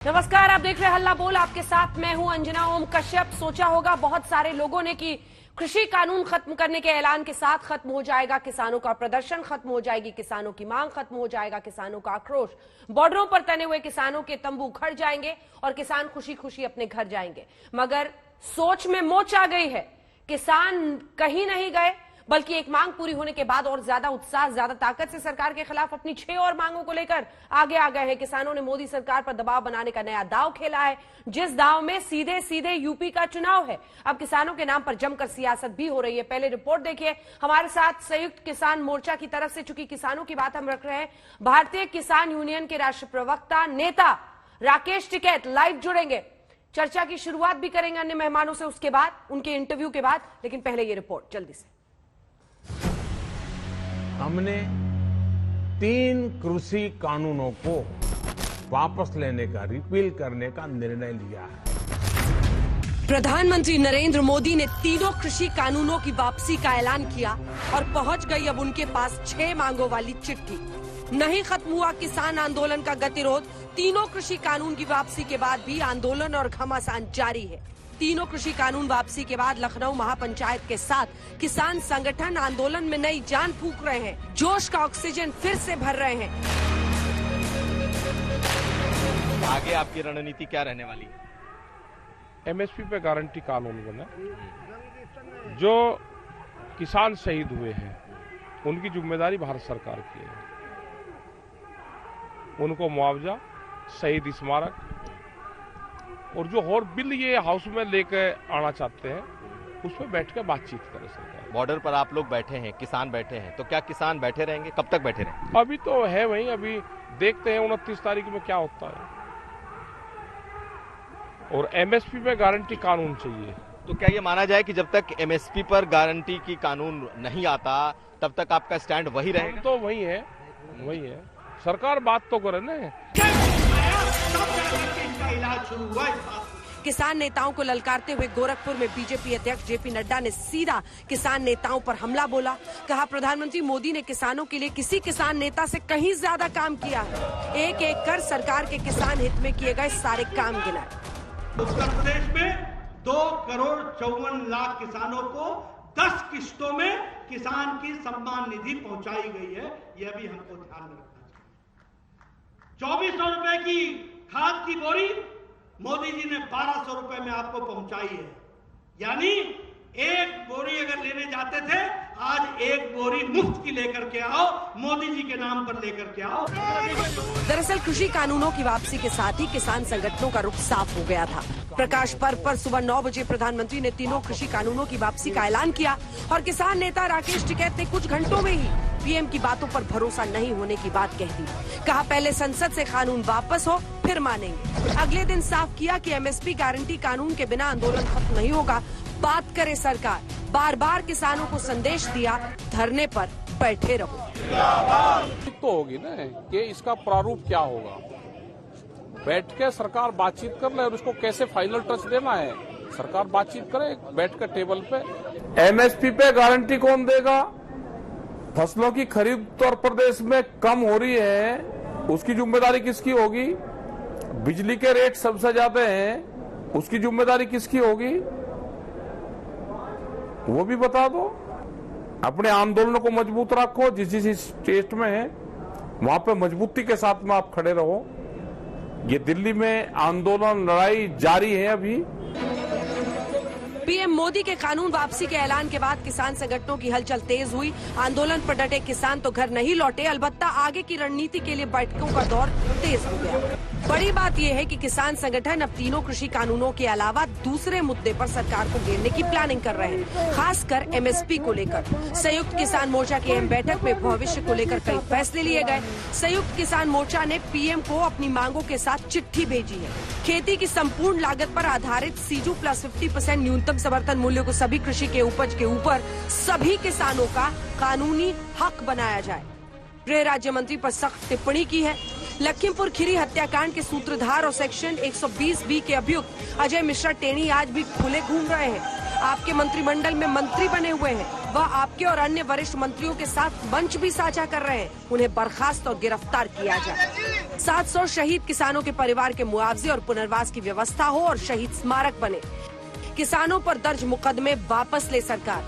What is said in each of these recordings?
नमस्कार, आप देख रहे हैं हल्ला बोल। आपके साथ मैं हूं अंजना ओम कश्यप। सोचा होगा बहुत सारे लोगों ने कि कृषि कानून खत्म करने के ऐलान के साथ खत्म हो जाएगा किसानों का प्रदर्शन, खत्म हो जाएगी किसानों की मांग, खत्म हो जाएगा किसानों का आक्रोश, बॉर्डरों पर तने हुए किसानों के तंबू उखड़ जाएंगे और किसान खुशी खुशी अपने घर जाएंगे। मगर सोच में मोच आ गई है। किसान कहीं नहीं गए, बल्कि एक मांग पूरी होने के बाद और ज्यादा उत्साह, ज्यादा ताकत से सरकार के खिलाफ अपनी 6 और मांगों को लेकर आगे आ गए हैं। किसानों ने मोदी सरकार पर दबाव बनाने का नया दांव खेला है, जिस दांव में सीधे सीधे यूपी का चुनाव है। अब किसानों के नाम पर जमकर सियासत भी हो रही है। पहले रिपोर्ट देखिए। हमारे साथ संयुक्त किसान मोर्चा की तरफ से, चूंकि किसानों की बात हम रख रहे हैं, भारतीय किसान यूनियन के राष्ट्रीय प्रवक्ता नेता राकेश टिकैत लाइव जुड़ेंगे। चर्चा की शुरुआत भी करेंगे अन्य मेहमानों से, उसके बाद उनके इंटरव्यू के बाद। लेकिन पहले ये रिपोर्ट जल्दी से। हमने 3 कृषि कानूनों को वापस लेने का, रिपील करने का निर्णय लिया है। प्रधानमंत्री नरेंद्र मोदी ने तीनों कृषि कानूनों की वापसी का ऐलान किया और पहुंच गई अब उनके पास 6 मांगों वाली चिट्ठी। नहीं खत्म हुआ किसान आंदोलन का गतिरोध। तीनों कृषि कानून की वापसी के बाद भी आंदोलन और घमासान जारी है। तीनों कृषि कानून वापसी के बाद लखनऊ महापंचायत के साथ किसान संगठन आंदोलन में नई जान फूंक रहे हैं, जोश का ऑक्सीजन फिर से भर रहे हैं। आगे आपकी रणनीति क्या रहने वाली है? एमएसपी पे गारंटी कानून बना, जो किसान शहीद हुए हैं उनकी जिम्मेदारी भारत सरकार की है। उनको मुआवजा, शहीद स्मारक और जो और बिल ये हाउस में लेकर आना चाहते हैं उस पर बैठ कर बातचीत करें सरकार। बॉर्डर पर आप लोग बैठे हैं, किसान बैठे हैं, तो क्या किसान बैठे रहेंगे? कब तक बैठे रहेंगे? अभी तो है वहीं, अभी देखते हैं 29 तारीख में क्या होता है। और एमएसपी पे गारंटी कानून चाहिए। तो क्या ये माना जाए कि जब तक एमएसपी पर गारंटी की कानून नहीं आता तब तक आपका स्टैंड वही रहेगा? तो वही है, वही है। सरकार बात तो करे ना। किसान नेताओं को ललकारते हुए गोरखपुर में बीजेपी अध्यक्ष जेपी नड्डा ने सीधा किसान नेताओं पर हमला बोला। कहा प्रधानमंत्री मोदी ने किसानों के लिए किसी किसान नेता से कहीं ज्यादा काम किया है। एक एक कर सरकार के किसान हित में किए गए सारे काम गिनाए। उत्तर प्रदेश में 2,54,00,000 किसानों को 10 किस्तों में किसान की सम्मान निधि पहुंचाई गई है। यह भी हमको ध्यान में रखना चाहिए। 2400 रुपए की खाद की बोरी मोदी जी ने 1200 रुपए में आपको पहुंचाई है। यानी एक बोरी अगर लेने जाते थे, आज एक बोरी मुफ्त की लेकर के आओ, मोदी जी के नाम पर लेकर के आओ। दरअसल कृषि कानूनों की वापसी के साथ ही किसान संगठनों का रुख साफ हो गया था। प्रकाश पर्व पर सुबह 9 बजे प्रधानमंत्री ने तीनों कृषि कानूनों की वापसी का ऐलान किया और किसान नेता राकेश टिकैत ने कुछ घंटों में ही पीएम की बातों पर भरोसा नहीं होने की बात कह दी। कहा पहले संसद से कानून वापस हो फिर मानेंगे। अगले दिन साफ किया कि एमएसपी गारंटी कानून के बिना आंदोलन खत्म नहीं होगा, बात करे सरकार। बार बार किसानों को संदेश दिया, धरने पर बैठे रहो। तो होगी ना कि इसका प्रारूप क्या होगा, बैठ के सरकार बातचीत कर ले और उसको कैसे फाइनल टच देना है सरकार बातचीत करे बैठ कर टेबल पे। एमएसपी पे गारंटी कौन देगा? फसलों की खरीद उत्तर प्रदेश में कम हो रही है, उसकी जिम्मेदारी किसकी होगी? बिजली के रेट सबसे ज्यादा हैं, उसकी जिम्मेदारी किसकी होगी? वो भी बता दो। अपने आंदोलनों को मजबूत रखो, जिस स्टेट में है वहां पे मजबूती के साथ में आप खड़े रहो। ये दिल्ली में आंदोलन, लड़ाई जारी है अभी। पीएम मोदी के कानून वापसी के ऐलान के बाद किसान संगठनों की हलचल तेज हुई। आंदोलन पर डटे किसान तो घर नहीं लौटे, अलबत्ता आगे की रणनीति के लिए बैठकों का दौर तेज हो गया। बड़ी बात यह है कि किसान संगठन अब तीनों कृषि कानूनों के अलावा दूसरे मुद्दे पर सरकार को घेरने की प्लानिंग कर रहे हैं, खासकर एमएसपी को लेकर। संयुक्त किसान मोर्चा की अहम बैठक में भविष्य को लेकर कई फैसले लिए गए। संयुक्त किसान मोर्चा ने पीएम को अपनी मांगों के साथ चिट्ठी भेजी है। खेती की संपूर्ण लागत पर आधारित सीजू प्लस 50% न्यूनतम समर्थन मूल्य को सभी कृषि के उपज के ऊपर सभी किसानों का कानूनी हक बनाया जाए। गृह राज्य मंत्री पर सख्त टिप्पणी की है। लखीमपुर खीरी हत्याकांड के सूत्रधार और सेक्शन 120B के अभियुक्त अजय मिश्रा टेणी आज भी खुले घूम रहे हैं। आपके मंत्रिमंडल में मंत्री बने हुए हैं, वह आपके और अन्य वरिष्ठ मंत्रियों के साथ मंच भी साझा कर रहे हैं। उन्हें बर्खास्त और गिरफ्तार किया जाए। 700 शहीद किसानों के परिवार के मुआवजे और पुनर्वास की व्यवस्था हो और शहीद स्मारक बने। किसानों पर दर्ज मुकदमे वापस ले सरकार।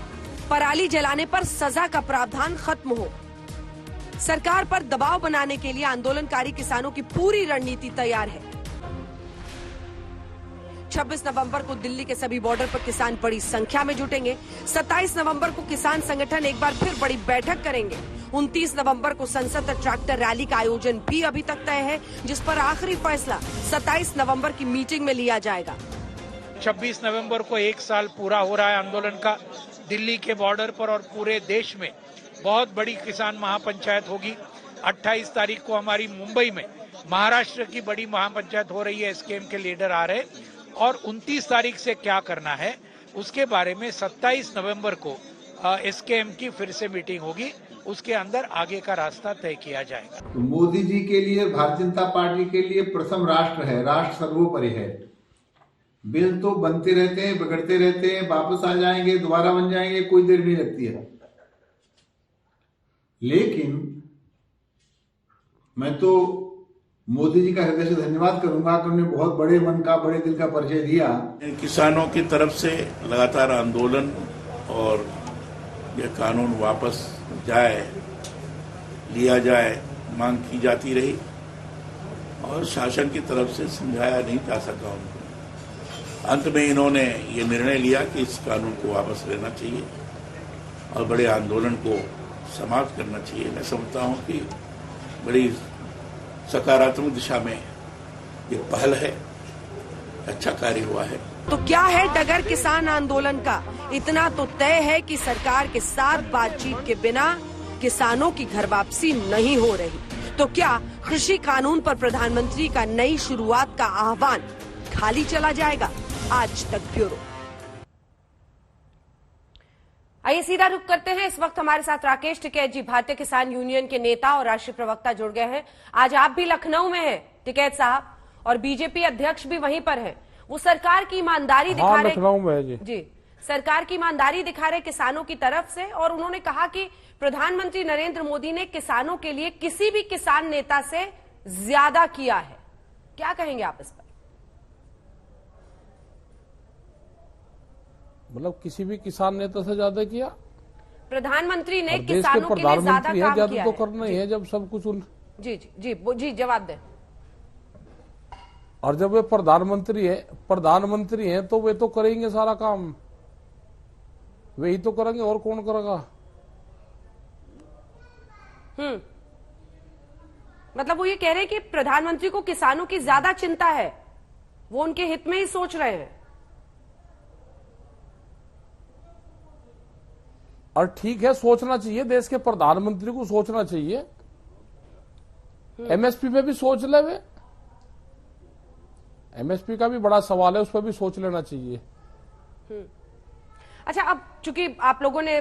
पराली जलाने पर सजा का प्रावधान खत्म हो। सरकार पर दबाव बनाने के लिए आंदोलनकारी किसानों की पूरी रणनीति तैयार है। 26 नवंबर को दिल्ली के सभी बॉर्डर पर किसान बड़ी संख्या में जुटेंगे। 27 नवंबर को किसान संगठन एक बार फिर बड़ी बैठक करेंगे। 29 नवंबर को संसद तक ट्रैक्टर रैली का आयोजन भी अभी तक तय है, जिस पर आखिरी फैसला 27 नवंबर की मीटिंग में लिया जाएगा। 26 नवंबर को 1 साल पूरा हो रहा है आंदोलन का। दिल्ली के बॉर्डर पर और पूरे देश में बहुत बड़ी किसान महापंचायत होगी। 28 तारीख को हमारी मुंबई में महाराष्ट्र की बड़ी महापंचायत हो रही है, एसकेएम के लीडर आ रहे, और 29 तारीख से क्या करना है उसके बारे में 27 नवंबर को एसकेएम की फिर से मीटिंग होगी। उसके अंदर आगे का रास्ता तय किया जाएगा। तो मोदी जी के लिए, भारतीय जनता पार्टी के लिए प्रथम राष्ट्र है, राष्ट्र सर्वोपरि है। बिल तो बनते रहते हैं, बिगड़ते रहते हैं, वापस आ जाएंगे, दोबारा बन जाएंगे, कोई देर नहीं लगती है। लेकिन मैं तो मोदी जी का हृदय से धन्यवाद करूंगा कि उन्होंने बहुत बड़े मन का, बड़े दिल का परिचय दिया। किसानों की तरफ से लगातार आंदोलन और यह कानून वापस जाए, लिया जाए, मांग की जाती रही और शासन की तरफ से समझाया नहीं जा सका उनको। अंत में इन्होंने ये निर्णय लिया कि इस कानून को वापस लेना चाहिए और बड़े आंदोलन को समाप्त करना चाहिए। मैं समझता हूं कि बड़ी सकारात्मक दिशा में ये पहल है, अच्छा कार्य हुआ है। तो क्या है डगर किसान आंदोलन का? इतना तो तय है कि सरकार के साथ बातचीत के बिना किसानों की घर वापसी नहीं हो रही। तो क्या कृषि कानून पर प्रधानमंत्री का नई शुरुआत का आह्वान खाली चला जाएगा? आज तक ब्यूरो। आइए सीधा रुख करते हैं। इस वक्त हमारे साथ राकेश टिकैत जी, भारतीय किसान यूनियन के नेता और राष्ट्रीय प्रवक्ता जुड़ गए हैं। आज आप भी लखनऊ में हैं टिकैत साहब, और बीजेपी अध्यक्ष भी वहीं पर है। वो सरकार की ईमानदारी दिखा रहे, लखनऊ में जी सरकार की ईमानदारी दिखा रहे किसानों की तरफ से, और उन्होंने कहा कि प्रधानमंत्री नरेंद्र मोदी ने किसानों के लिए किसी भी किसान नेता से ज्यादा किया है। क्या कहेंगे आप इस पर? मतलब किसी भी किसान नेता से ज्यादा किया? प्रधानमंत्री ने किसानों के लिए ज्यादा काम किया है। तो करना ही है जब सब कुछ जी जी जी जी जवाब दें। और जब वे प्रधानमंत्री हैं तो वे तो करेंगे सारा काम, वे ही तो करेंगे, और कौन करेगा? मतलब वो ये कह रहे हैं कि प्रधानमंत्री को किसानों की ज्यादा चिंता है, वो उनके हित में ही सोच रहे हैं। और ठीक है, सोचना चाहिए, देश के प्रधानमंत्री को सोचना चाहिए। एमएसपी पे भी सोच ले वे, एमएसपी का भी बड़ा सवाल है, उस पर भी सोच लेना चाहिए। अच्छा, अब चूंकि आप लोगों ने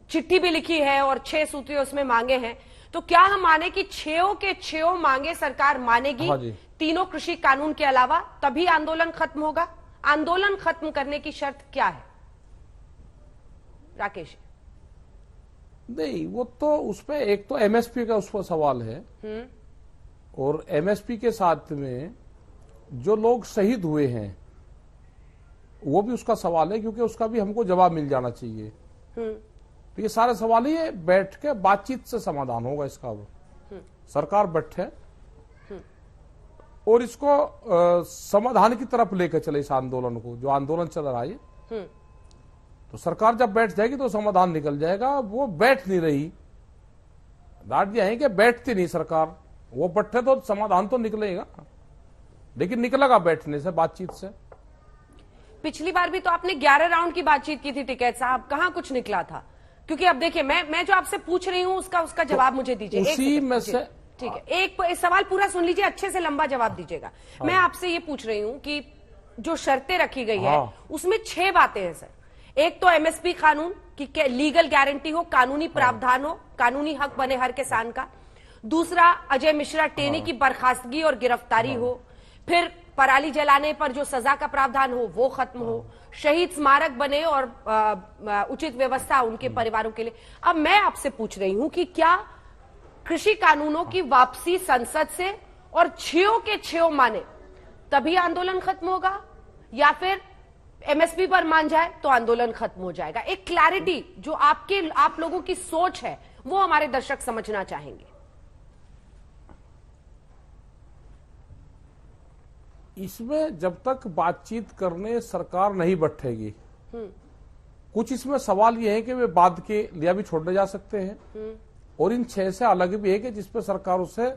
चिट्ठी भी लिखी है और 6 सूत्री उसमें मांगे हैं, तो क्या हम माने कि 6 के 6 मांगे सरकार मानेगी? हाँ जी। तीनों कृषि कानून के अलावा तभी आंदोलन खत्म होगा? आंदोलन खत्म करने की शर्त क्या है राकेश? नहीं, वो तो उसपे एक तो एमएसपी का उस पर सवाल है, और एमएसपी के साथ में जो लोग शहीद हुए हैं वो भी उसका सवाल है, क्योंकि उसका भी हमको जवाब मिल जाना चाहिए। तो ये सारे सवाल ही बैठ के बातचीत से समाधान होगा इसका। सरकार बैठे और इसको समाधान की तरफ लेकर चले, इस आंदोलन को, जो आंदोलन चल रहा है। तो सरकार जब बैठ जाएगी तो समाधान निकल जाएगा। वो बैठ नहीं रही, डांट है कि बैठती नहीं सरकार। वो बैठे तो समाधान तो निकलेगा, लेकिन निकलेगा बैठने से, बातचीत से। पिछली बार भी तो आपने 11 राउंड की बातचीत की थी टिकैत साहब, कहां कुछ निकला था? क्योंकि अब देखिए, मैं जो आपसे पूछ रही हूं उसका जवाब मुझे दीजिए। उसी में से ठीक है, एक सवाल पूरा सुन लीजिए, अच्छे से लंबा जवाब दीजिएगा। मैं आपसे ये पूछ रही हूं कि जो शर्तें रखी गई है उसमें 6 बातें हैं सर। एक तो एमएसपी कानून की लीगल गारंटी हो, कानूनी प्रावधान हो, कानूनी हक बने हर किसान का। दूसरा, अजय मिश्रा टेनी की बर्खास्तगी और गिरफ्तारी हो। फिर पराली जलाने पर जो सजा का प्रावधान हो वो खत्म हो, शहीद स्मारक बने और उचित व्यवस्था उनके परिवारों के लिए। अब मैं आपसे पूछ रही हूं कि क्या कृषि कानूनों की वापसी संसद से और छ्यों के छ्यों माने तभी आंदोलन खत्म होगा, या फिर एमएसपी पर मान जाए तो आंदोलन खत्म हो जाएगा? एक क्लैरिटी जो आप लोगों की सोच है वो हमारे दर्शक समझना चाहेंगे। इसमें जब तक बातचीत करने सरकार नहीं बैठेगी, कुछ इसमें सवाल ये है कि वे बाद के लिया भी छोड़ने जा सकते हैं, और इन 6 से अलग भी है कि जिसपे सरकारों से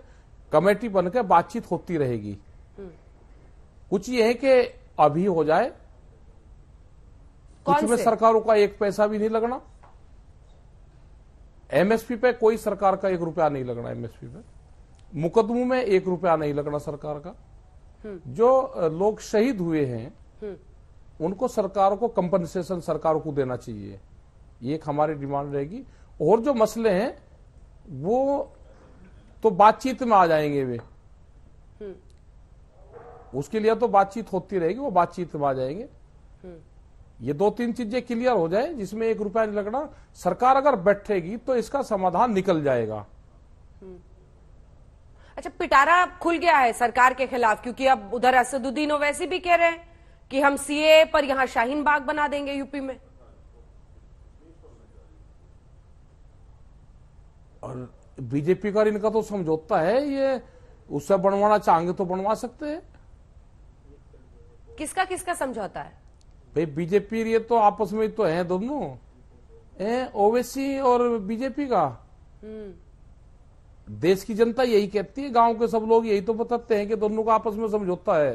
कमेटी बनकर बातचीत होती रहेगी। कुछ ये है कि अभी हो जाए, कुछ में सरकारों का 1 पैसा भी नहीं लगना, एमएसपी पे कोई सरकार का 1 रुपया नहीं लगना, एमएसपी पे मुकदमों में 1 रुपया नहीं लगना सरकार का। जो लोग शहीद हुए हैं उनको सरकारों को कंपनसेशन सरकारों को देना चाहिए, ये एक हमारी डिमांड रहेगी। और जो मसले हैं वो तो बातचीत में आ जाएंगे, वे उसके लिए तो बातचीत होती रहेगी, वो बातचीत में आ जाएंगे। ये 2-3 चीजें क्लियर हो जाए जिसमें 1 रुपया नहीं लगना, सरकार अगर बैठेगी तो इसका समाधान निकल जाएगा। अच्छा, पिटारा खुल गया है सरकार के खिलाफ, क्योंकि अब उधर असदुद्दीन ओवैसी भी कह रहे हैं कि हम सीए पर यहां शाहीन बाग बना देंगे यूपी में। और बीजेपी का इनका तो समझौता है, ये उससे बनवाना चाहेंगे तो बनवा सकते हैं। किसका किसका समझौता है भाई? बीजेपी ये तो आपस में तो है दोनों, ओवैसी और बीजेपी का। देश की जनता यही कहती है, गांव के सब लोग यही तो बताते हैं कि दोनों का आपस में समझौता है।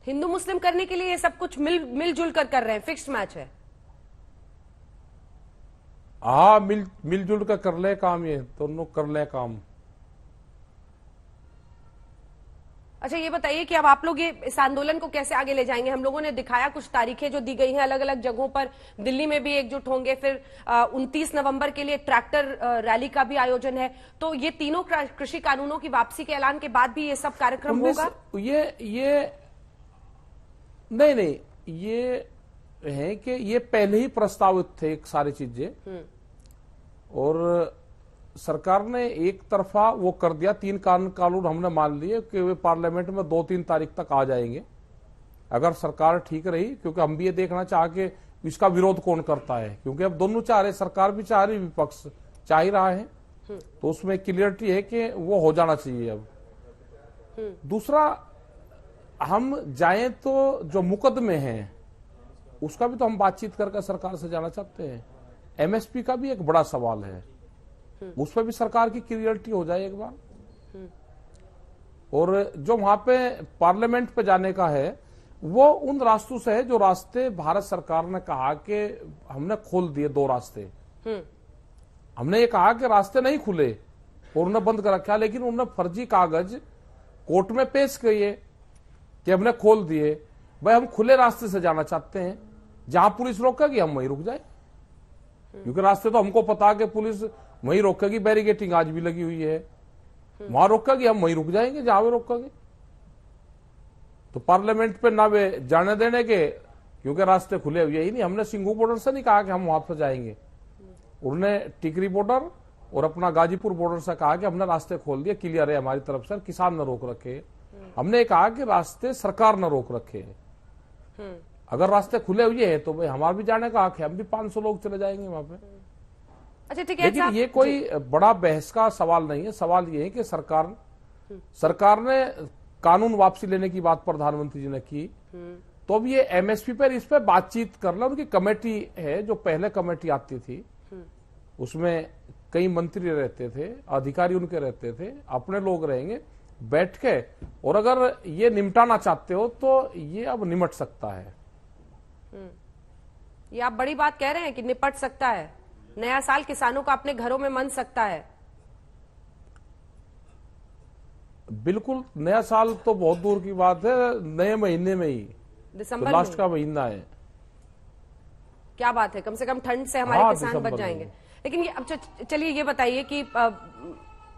हिंदू मुस्लिम करने के लिए ये सब कुछ मिलजुल कर रहे हैं, फिक्स्ड मैच है। हाँ, मिलजुल कर ले काम, ये दोनों कर ले काम। अच्छा, ये बताइए कि अब आप लोग ये इस आंदोलन को कैसे आगे ले जाएंगे? हम लोगों ने दिखाया कुछ तारीखें जो दी गई हैं अलग अलग जगहों पर, दिल्ली में भी एकजुट होंगे, फिर 29 नवंबर के लिए ट्रैक्टर रैली का भी आयोजन है। तो ये तीनों कृषि कानूनों की वापसी के ऐलान के बाद भी ये सब कार्यक्रम होगा? ये नहीं, ये है कि ये पहले ही प्रस्तावित थे सारी चीजें, और सरकार ने एक तरफा वो कर दिया। 3 कानून हमने मान लिए कि वे पार्लियामेंट में 2-3 तारीख तक आ जाएंगे, अगर सरकार ठीक रही। क्योंकि हम भी ये देखना चाह के इसका विरोध कौन करता है, क्योंकि अब दोनों चाह रहे, सरकार भी चाह रही, विपक्ष चाह ही रहा है, तो उसमें क्लियरिटी है कि वो हो जाना चाहिए। अब दूसरा, हम जाएं तो जो मुकदमे हैं उसका भी तो हम बातचीत करके सरकार से जाना चाहते हैं। एमएसपी का भी एक बड़ा सवाल है, उस पर भी सरकार की क्लियरिटी हो जाए एक बार। और जो वहां पे पार्लियामेंट पे जाने का है वो उन रास्तों से है जो रास्ते भारत सरकार ने कहा कि हमने खोल दिए 2 रास्ते। हमने ये कहा कि रास्ते नहीं खुले और उन्हें बंद कर रखा, लेकिन उन्होंने फर्जी कागज कोर्ट में पेश किए कि हमने खोल दिए। भाई, हम खुले रास्ते से जाना चाहते हैं, जहां पुलिस रोकेगी हम वहीं रुक जाए, क्योंकि रास्ते तो हमको पता कि पुलिस वहीं रोकेगी, बैरिकेटिंग आज भी लगी हुई है, वहां रोकेगी, हम वहीं रुक जाएंगे जहां वे रोकेंगे। तो पार्लियामेंट पे ना वे जाने देने के, क्योंकि रास्ते खुले हुए ही नहीं। हमने सिंघू बॉर्डर से नहीं कहा कि हम वहां पर जाएंगे, उन्होंने टिकरी बॉर्डर और अपना गाजीपुर बॉर्डर से कहा कि हमने रास्ते खोल दिए, क्लियर है हमारी तरफ से, किसान न रोक रखे। हमने कहा कि रास्ते सरकार न रोक रखे, अगर रास्ते खुले हुए हैं तो भाई हमारा भी जाने का हक है, हम भी 500 लोग चले जाएंगे वहां पे। अच्छा, ठीक है। लेकिन ये कोई बड़ा बहस का सवाल नहीं है। सवाल ये है कि सरकार ने कानून वापसी लेने की बात प्रधानमंत्री जी ने की, तो अब ये एमएसपी पर इस पर बातचीत कर ले। उनकी कमेटी है, जो पहले कमेटी आती थी उसमें कई मंत्री रहते थे, अधिकारी उनके रहते थे, अपने लोग रहेंगे बैठ के, और अगर ये निपटाना चाहते हो तो ये अब निपट सकता है। ये आप बड़ी बात कह रहे हैं कि निपट सकता है, नया साल किसानों का अपने घरों में मन सकता है। बिल्कुल, नया साल तो बहुत दूर की बात है, नए महीने में ही, दिसंबर तो लास्ट का महीना है। क्या बात है, कम से कम ठंड से हमारे किसान बच जाएंगे। लेकिन ये अब चलिए ये बताइए कि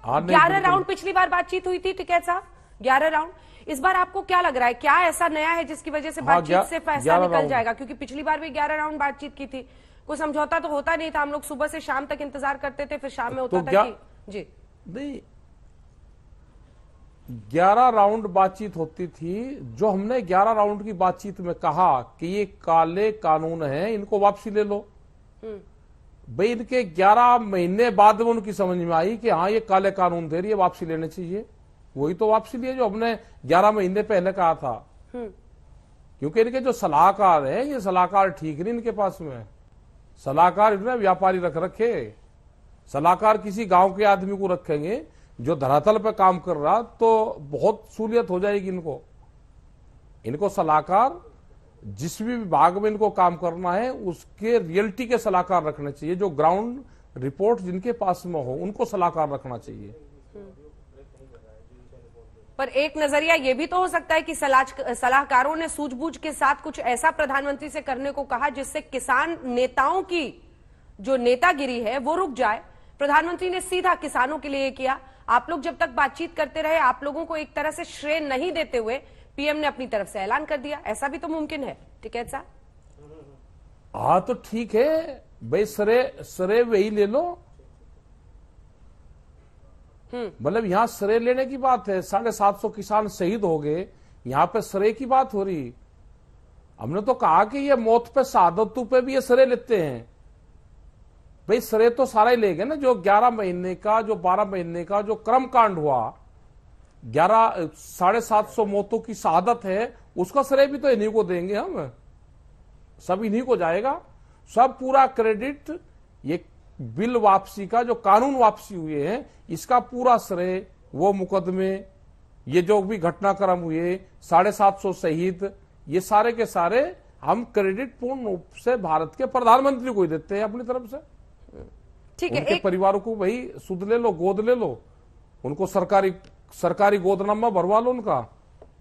11 राउंड पिछली बार बातचीत हुई थी टिकैत साहब, 11 राउंड। इस बार आपको क्या लग रहा है, क्या ऐसा नया है जिसकी वजह से बातचीत से फैसला निकल जाएगा? क्योंकि पिछली बार भी 11 राउंड बातचीत की थी, कोई समझौता तो होता नहीं था, हम लोग सुबह से शाम तक इंतजार करते थे, फिर शाम में होता था कि जी नहीं 11 राउंड बातचीत होती थी। जो हमने 11 राउंड की बातचीत में कहा कि ये काले कानून हैं, इनको वापसी ले लो, भाई इनके 11 महीने बाद में उनकी समझ में आई कि हाँ ये काले कानून थे, ये वापसी लेने चाहिए, वही तो वापसी लिए जो हमने 11 महीने पहले कहा था। क्योंकि इनके जो सलाहकार हैं, ये सलाहकार ठीक नहीं इनके पास में। सलाहकार इन्होंने व्यापारी रख रखे, सलाहकार किसी गांव के आदमी को रखेंगे जो धरातल पर काम कर रहा, तो बहुत सहूलियत हो जाएगी इनको। इनको सलाहकार जिस भी विभाग में इनको काम करना है उसके रियलिटी के सलाहकार रखने चाहिए, जो ग्राउंड रिपोर्ट जिनके पास में हो उनको सलाहकार रखना चाहिए। पर एक नजरिया ये भी तो हो सकता है कि सलाहकारों ने सूझबूझ के साथ कुछ ऐसा प्रधानमंत्री से करने को कहा जिससे किसान नेताओं की जो नेतागिरी है वो रुक जाए। प्रधानमंत्री ने सीधा किसानों के लिए किया। आप लोग जब तक बातचीत करते रहे, आप लोगों को एक तरह से श्रेय नहीं देते हुए पीएम ने अपनी तरफ से ऐलान कर दिया, ऐसा भी तो मुमकिन है टिकैत साहब? हाँ तो ठीक है भाई, श्रेय वही ले लो। मतलब यहां श्रेय लेने की बात है, 750 किसान शहीद हो गए, यहां पे श्रेय की बात हो रही। हमने तो कहा कि ये मौत पे शहादतों पे भी ये श्रेय लेते हैं। भाई श्रेय तो सारा ही लेंगे ना, जो 11 महीने का, जो 12 महीने का जो क्रम कांड हुआ, 750 मौतों की शहादत है, उसका श्रेय भी तो इन्हीं को देंगे हम, सब इन्हीं को जाएगा। सब पूरा क्रेडिट ये बिल वापसी का, जो कानून वापसी हुए हैं, इसका पूरा श्रेय वो मुकदमे, ये जो भी घटनाक्रम हुए, 750 शहीद, ये सारे के सारे हम क्रेडिट पूर्ण रूप से भारत के प्रधानमंत्री को ही देते हैं अपनी तरफ से। ठीक है, उनके परिवारों को भाई सुध ले लो, गोद ले लो, उनको सरकारी गोदनामा भरवा लो,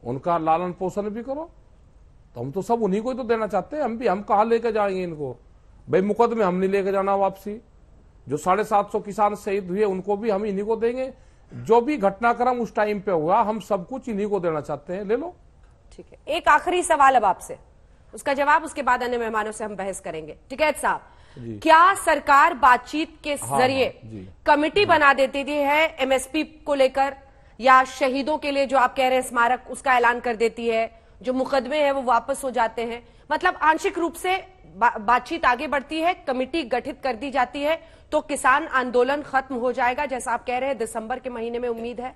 उनका लालन पोषण भी करो। तो हम तो सब उन्हीं को ही तो देना चाहते हैं। हम कहां लेके जाएंगे इनको? भाई मुकदमे हम नहीं लेके जाना वापसी। जो 750 किसान शहीद हुए उनको भी हम इन्हीं को देंगे। जो भी घटनाक्रम उस टाइम पे हुआ, हम सब कुछ इन्हीं को देना चाहते हैं, ले लो। ठीक है, एक आखिरी सवाल अब आपसे, उसका जवाब उसके बाद अन्य मेहमानों से हम बहस करेंगे। टिकैत साहब, क्या सरकार बातचीत के जरिए कमेटी बना देती है एमएसपी को लेकर, या शहीदों के लिए जो आप कह रहे हैं स्मारक, उसका ऐलान कर देती है, जो मुकदमे हैं वो वापस हो जाते हैं? मतलब आंशिक रूप से बातचीत आगे बढ़ती है, कमेटी गठित कर दी जाती है, तो किसान आंदोलन खत्म हो जाएगा जैसा आप कह रहे हैं, दिसंबर के महीने में उम्मीद है?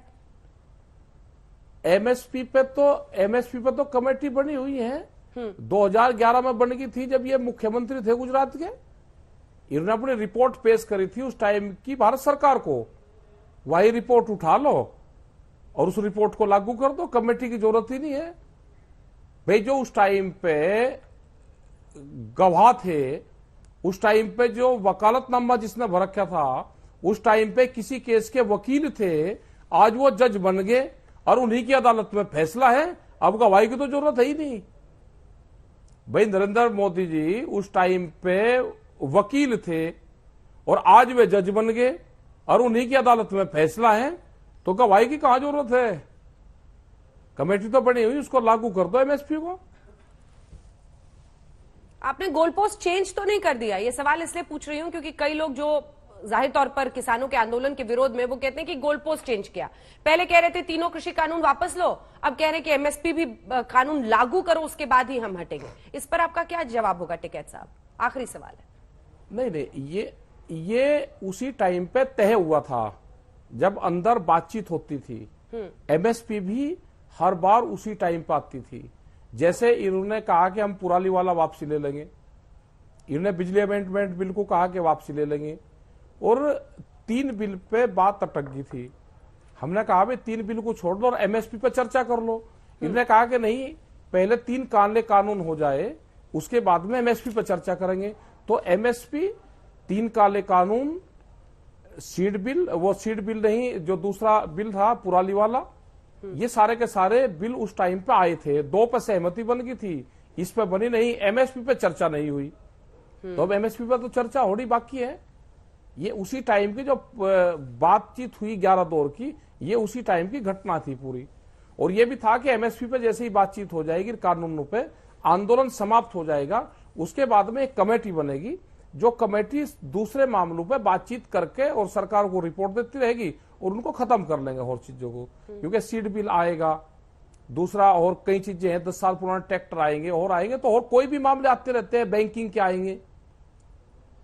एमएसपी पे तो कमेटी बनी हुई है, 2011 में बन गई थी जब ये मुख्यमंत्री थे गुजरात के। इन्होंने अपनी रिपोर्ट पेश करी थी उस टाइम की भारत सरकार को, वही रिपोर्ट उठा लो और उस रिपोर्ट को लागू कर दो, कमेटी की जरूरत ही नहीं है। भाई जो उस टाइम पे गवाह थे, उस टाइम पे जो वकालतनामा जिसने भर रखा था, उस टाइम पे किसी केस के वकील थे, आज वो जज बन गए और उन्हीं की अदालत में फैसला है, अब गवाही की तो जरूरत है ही नहीं। भाई नरेंद्र मोदी जी उस टाइम पे वकील थे और आज वे जज बन गए और उन्हीं की अदालत में फैसला है, तो गवाही की कहां जरूरत है? कमेटी तो बनी हुई, उसको लागू कर दो एमएसपी को। आपने गोल पोस्ट चेंज तो नहीं कर दिया? ये सवाल इसलिए पूछ रही हूं क्योंकि कई लोग जो जाहिर तौर पर किसानों के आंदोलन के विरोध में, वो कहते हैं कि गोल पोस्ट चेंज किया। पहले कह रहे थे तीनों कृषि कानून वापस लो, अब कह रहे हैं कि एमएसपी भी कानून लागू करो, उसके बाद ही हम हटेंगे। इस पर आपका क्या जवाब होगा टिकैत साहब? आखिरी सवाल है। नहीं, ये उसी टाइम पे तय हुआ था जब अंदर बातचीत होती थी। एमएसपी भी हर बार उसी टाइम पे आती थी। जैसे इन्होंने कहा कि हम पुराली वाला वापसी ले लेंगे, इन्होंने बिजली अमेंडमेंट बिल को कहा कि वापसी ले लेंगे, और 3 बिल पे बात अटक गई थी। हमने कहा भाई 3 बिल को छोड़ दो और एमएसपी पे चर्चा कर लो। इन्होंने कहा कि नहीं, पहले 3 काले कानून हो जाए, उसके बाद में एमएसपी पे चर्चा करेंगे। तो एमएसपी, 3 काले कानून, सीड बिल, वो सीड बिल नहीं, जो दूसरा बिल था पुराली वाला, ये सारे के सारे बिल उस टाइम पे आए थे। 2 पे सहमति बन गई थी, इस पे बनी नहीं, एमएसपी पे चर्चा नहीं हुई। तो अब एमएसपी पे तो चर्चा होनी बाकी है। ये उसी टाइम की जो बातचीत हुई 11 दौर की, ये उसी टाइम की घटना थी पूरी। और ये भी था कि एमएसपी पे जैसे ही बातचीत हो जाएगी कानूनों पे, आंदोलन समाप्त हो जाएगा, उसके बाद में एक कमेटी बनेगी, जो कमेटी दूसरे मामलों पे बातचीत करके और सरकार को रिपोर्ट देती रहेगी और उनको खत्म कर लेंगे और चीजों को, क्योंकि सीड बिल आएगा, दूसरा और कई चीजें हैं, 10 साल पुराने ट्रैक्टर आएंगे और आएंगे, तो और कोई भी मामले आते रहते हैं, बैंकिंग के आएंगे,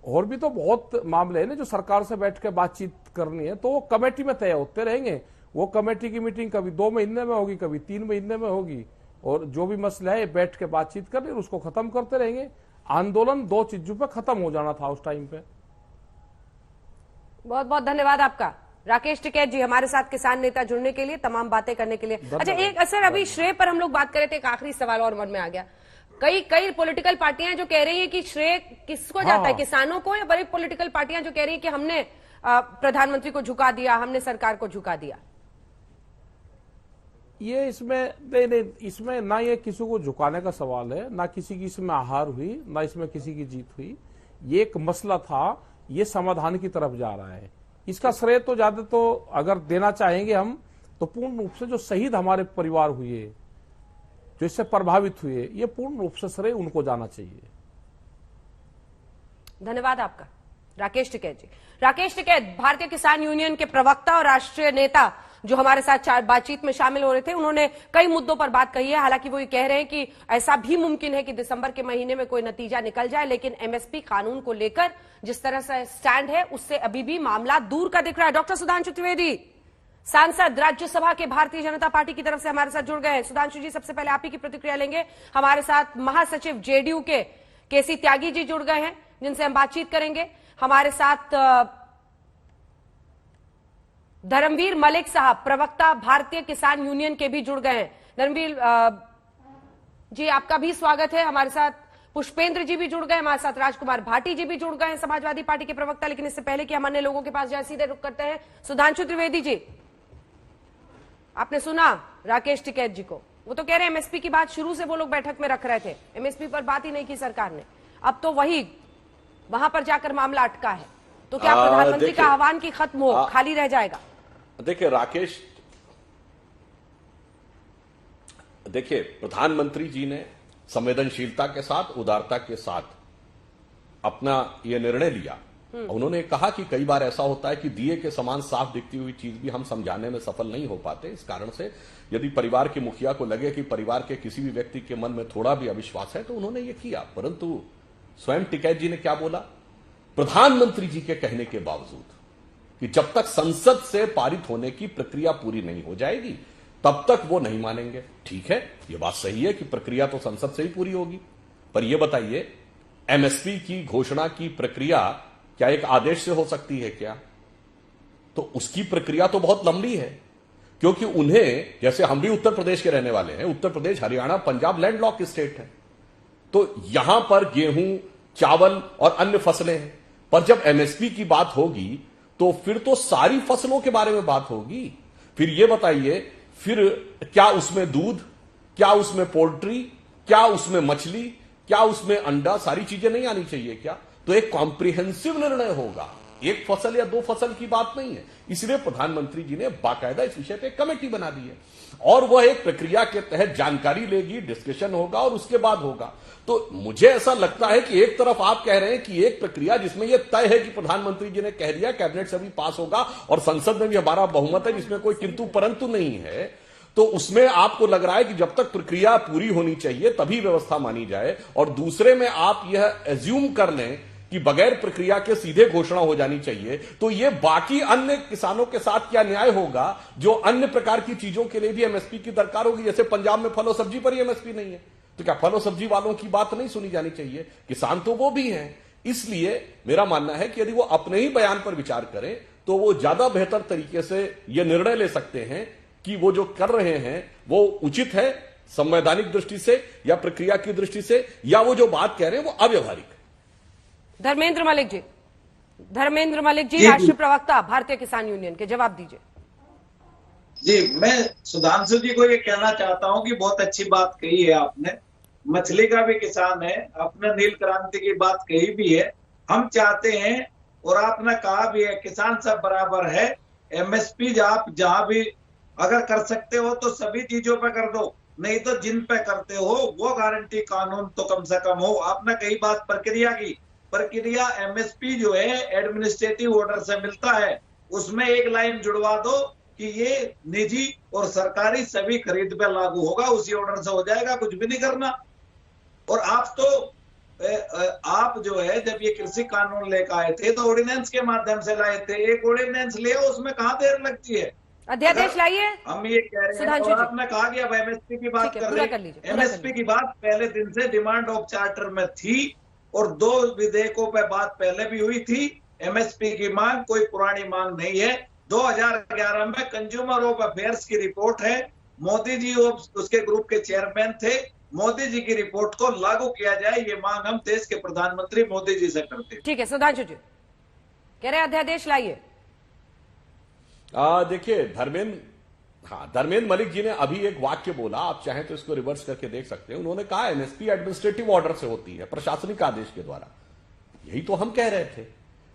और भी तो बहुत मामले हैं ना जो सरकार से बैठ के बातचीत करनी है, तो वो कमेटी में तय होते रहेंगे। वो कमेटी की मीटिंग कभी 2 महीने में होगी, कभी 3 महीने में होगी, और जो भी मसला है बैठ के बातचीत कर उसको खत्म करते रहेंगे। आंदोलन 2 चीजों पे खत्म हो जाना था उस टाइम पे। बहुत बहुत धन्यवाद आपका राकेश टिकैत जी, हमारे साथ किसान नेता जुड़ने के लिए, तमाम बातें करने के लिए। अच्छा, एक असर अभी श्रेय पर हम लोग बात कर रहे थे, एक आखिरी सवाल और मन में आ गया। कई पॉलिटिकल पार्टियां जो कह रही हैं कि श्रेय किसको जाता है, किसानों को, या बड़ी पॉलिटिकल पार्टियां जो कह रही हैं कि हमने प्रधानमंत्री को झुका दिया, हमने सरकार को झुका दिया। ये इसमें नहीं, इसमें ना ये किसी को झुकाने का सवाल है, ना किसी की इसमें हार हुई, ना इसमें किसी की जीत हुई। ये एक मसला था, ये समाधान की तरफ जा रहा है। इसका श्रेय तो ज्यादा तो अगर देना चाहेंगे हम, तो पूर्ण रूप से जो शहीद हमारे परिवार हुए, जो इससे प्रभावित हुए, ये पूर्ण रूप से श्रेय उनको जाना चाहिए। धन्यवाद आपका राकेश टिकैत जी। राकेश टिकैत भारतीय किसान यूनियन के प्रवक्ता और राष्ट्रीय नेता जो हमारे साथ बातचीत में शामिल हो रहे थे, उन्होंने कई मुद्दों पर बात कही है। हालांकि वो ये कह रहे हैं कि ऐसा भी मुमकिन है कि दिसंबर के महीने में कोई नतीजा निकल जाए, लेकिन एमएसपी कानून को लेकर जिस तरह से स्टैंड है, उससे अभी भी मामला दूर का दिख रहा है। डॉक्टर सुधांशु त्रिवेदी, सांसद राज्यसभा के भारतीय जनता पार्टी की तरफ से हमारे साथ जुड़ गए हैं। सुधांशु जी, सबसे पहले आप ही की प्रतिक्रिया लेंगे। हमारे साथ महासचिव जेडीयू के केसी त्यागी जी जुड़ गए हैं, जिनसे हम बातचीत करेंगे। हमारे साथ धर्मवीर मलिक साहब, प्रवक्ता भारतीय किसान यूनियन के भी जुड़ गए हैं। धर्मवीर जी, आपका भी स्वागत है। हमारे साथ पुष्पेंद्र जी भी जुड़ गए, हमारे साथ राजकुमार भाटी जी भी जुड़ गए हैं, समाजवादी पार्टी के प्रवक्ता। लेकिन इससे पहले कि हम अन्य लोगों के पास जाए, सीधे रुक करते हैं सुधांशु त्रिवेदी जी। आपने सुना राकेश टिकैत जी को, वो तो कह रहे हैं एमएसपी की बात शुरू से वो लोग बैठक में रख रहे थे, एमएसपी पर बात ही नहीं की सरकार ने। अब तो वही वहां पर जाकर मामला अटका है, तो क्या प्रधानमंत्री का आह्वान की खत्म हो, खाली रह जाएगा? देखिए राकेश, देखिए प्रधानमंत्री जी ने संवेदनशीलता के साथ, उदारता के साथ अपना यह निर्णय लिया। उन्होंने कहा कि कई बार ऐसा होता है कि दिए के समान साफ दिखती हुई चीज भी हम समझाने में सफल नहीं हो पाते। इस कारण से यदि परिवार के मुखिया को लगे कि परिवार के किसी भी व्यक्ति के मन में थोड़ा भी अविश्वास है, तो उन्होंने ये किया। परंतु स्वयं टिकैत जी ने क्या बोला, प्रधानमंत्री जी के कहने के बावजूद कि जब तक संसद से पारित होने की प्रक्रिया पूरी नहीं हो जाएगी तब तक वो नहीं मानेंगे। ठीक है, ये बात सही है कि प्रक्रिया तो संसद से ही पूरी होगी, पर यह बताइए एमएसपी की घोषणा की प्रक्रिया क्या एक आदेश से हो सकती है क्या? तो उसकी प्रक्रिया तो बहुत लंबी है, क्योंकि उन्हें, जैसे हम भी उत्तर प्रदेश के रहने वाले हैं, उत्तर प्रदेश, हरियाणा, पंजाब लैंडलॉक स्टेट है, तो यहां पर गेहूं, चावल और अन्य फसलें हैं। पर जब एमएसपी की बात होगी तो फिर तो सारी फसलों के बारे में बात होगी। फिर यह बताइए, फिर क्या उसमें दूध, क्या उसमें पोल्ट्री, क्या उसमें मछली, क्या उसमें अंडा, सारी चीजें नहीं आनी चाहिए क्या? तो एक कॉम्प्रिहेंसिव निर्णय होगा, एक फसल या 2 फसल की बात नहीं है। इसलिए प्रधानमंत्री जी ने बाकायदा इस विषय पे कमेटी बना दी है, और वह एक प्रक्रिया के तहत जानकारी लेगी, डिस्कशन होगा और उसके बाद होगा। तो मुझे ऐसा लगता है कि एक तरफ आप कह रहे हैं कि एक प्रक्रिया जिसमें यह तय है कि प्रधानमंत्री जी ने कह दिया, कैबिनेट से भी पास होगा और संसद में भी हमारा बहुमत है जिसमें कोई किंतु परंतु नहीं है, तो उसमें आपको लग रहा है कि जब तक प्रक्रिया पूरी होनी चाहिए तभी व्यवस्था मानी जाए, और दूसरे में आप यह एज्यूम कर लें कि बगैर प्रक्रिया के सीधे घोषणा हो जानी चाहिए। तो ये बाकी अन्य किसानों के साथ क्या न्याय होगा जो अन्य प्रकार की चीजों के लिए भी एमएसपी की दरकार होगी? जैसे पंजाब में फल और सब्जी पर ही एमएसपी नहीं है, तो क्या फल और सब्जी वालों की बात नहीं सुनी जानी चाहिए? किसान तो वो भी हैं। इसलिए मेरा मानना है कि यदि वो अपने ही बयान पर विचार करें तो वो ज्यादा बेहतर तरीके से यह निर्णय ले सकते हैं कि वो जो कर रहे हैं वो उचित है संवैधानिक दृष्टि से या प्रक्रिया की दृष्टि से, या वो जो बात कह रहे हैं वो अव्यवहारिक है। धर्मेंद्र मलिक जी, राष्ट्रीय प्रवक्ता भारतीय किसान यूनियन के, जवाब दीजिए। जी, मैं सुधांशु जी को ये कहना चाहता हूं कि बहुत अच्छी बात कही है आपने। मछली का भी किसान है, आपने नील क्रांति की बात कही भी है। हम चाहते हैं, और आपने कहा भी है, किसान सब बराबर है। एमएसपी आप जहां भी अगर कर सकते हो तो सभी चीजों पे कर दो, नहीं तो जिन पे करते हो वो गारंटी कानून तो कम से कम हो। आपने कई बात प्रक्रिया की, प्रक्रिया एमएसपी जो है एडमिनिस्ट्रेटिव ऑर्डर से मिलता है, उसमें एक लाइन जुड़वा दो कि ये निजी और सरकारी सभी खरीद पे लागू होगा, उसी ऑर्डर से हो जाएगा, कुछ भी नहीं करना। और आप तो आप जो है जब ये कृषि कानून लेकर आए थे तो ऑर्डिनेंस के माध्यम से लाए थे, एक ऑर्डिनेंस ले उसमें कहाँ देर लगती है? अध्यादेश लाइए। हम ये कह रहे हैं, और आपने कहा कि अब एमएसपी की बात कर रहे हैं। एमएसपी की बात पहले दिन से डिमांड ऑफ चार्टर में थी और 2 विधेयकों पे बात पहले भी हुई थी। एमएसपी की मांग कोई पुरानी मांग नहीं है। 2011 में कंज्यूमर ऑफ अफेयर्स की रिपोर्ट है, मोदी जी उसके ग्रुप के चेयरमैन थे, मोदी जी की रिपोर्ट को लागू किया जाए, ये मांग हम देश के प्रधानमंत्री मोदी जी से करते हैं। ठीक है, सुधांशु जी कह रहे अध्यादेश लाइए। देखिए धर्मेंद्र मलिक जी ने अभी एक वाक्य बोला, आप चाहें तो इसको रिवर्स करके देख सकते हैं। उन्होंने कहा एमएसपी एडमिनिस्ट्रेटिव ऑर्डर से होती है, प्रशासनिक आदेश के द्वारा। यही तो हम कह रहे थे